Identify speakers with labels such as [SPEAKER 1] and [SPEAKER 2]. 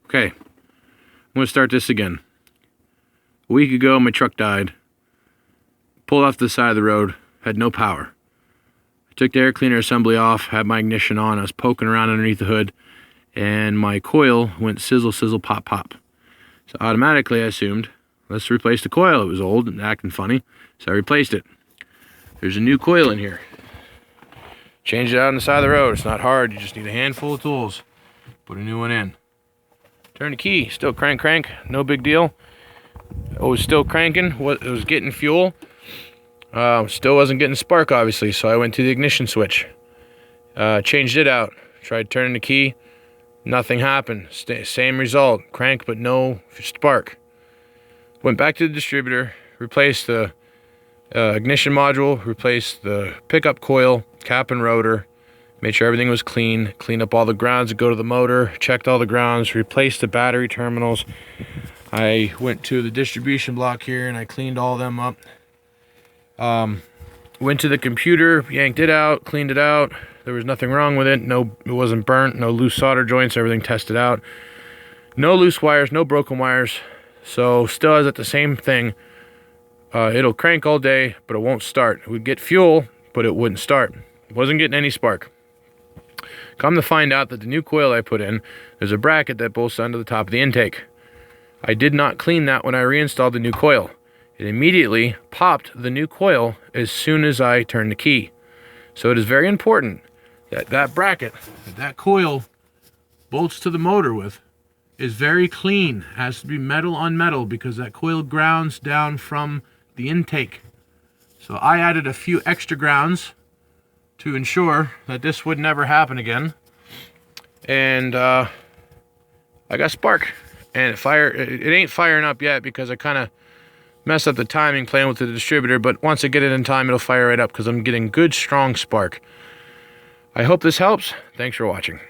[SPEAKER 1] Okay, I'm going to start this again. A week ago, my truck died. Pulled off the side of the road, had no power. I took the air cleaner assembly off, had my ignition on, I was poking around underneath the hood, and my coil went sizzle, sizzle, pop, pop. So automatically I assumed, let's replace the coil. It was old and acting funny, so I replaced it. There's a new coil in here. Changed it out on the side of the road. It's not hard, you just need a handful of tools. Put a new one in. Turn the key, still crank, no big deal. It was still cranking, it was getting fuel. Still wasn't getting spark, obviously, so I went to the ignition switch. Changed it out, tried turning the key, nothing happened. Same result, crank but no spark. Went back to the distributor, replaced the ignition module, replaced the pickup coil, cap and rotor, made sure everything was clean, cleaned up all the grounds that go to the motor, checked all the grounds, replaced the battery terminals. I went to the distribution block here and I cleaned all of them up. Went to the computer, yanked it out, cleaned it out. There was nothing wrong with it. No, it wasn't burnt, no loose solder joints, everything tested out. No loose wires, no broken wires. So still has it the same thing. It'll crank all day, but it won't start. It would get fuel, but it wouldn't start. It wasn't getting any spark. Come to find out that the new coil I put in, there's a bracket that bolts onto the top of the intake. I did not clean that when I reinstalled the new coil. It immediately popped the new coil as soon as I turned the key. So it is very important that that bracket, that coil bolts to the motor with, is very clean. It has to be metal on metal because that coil grounds down from the intake. So I added a few extra grounds to ensure that this would never happen again. And I got spark. And it ain't firing up yet because I kind of messed up the timing playing with the distributor, but once I get it in time, it'll fire right up because I'm getting good, strong spark. I hope this helps. Thanks for watching.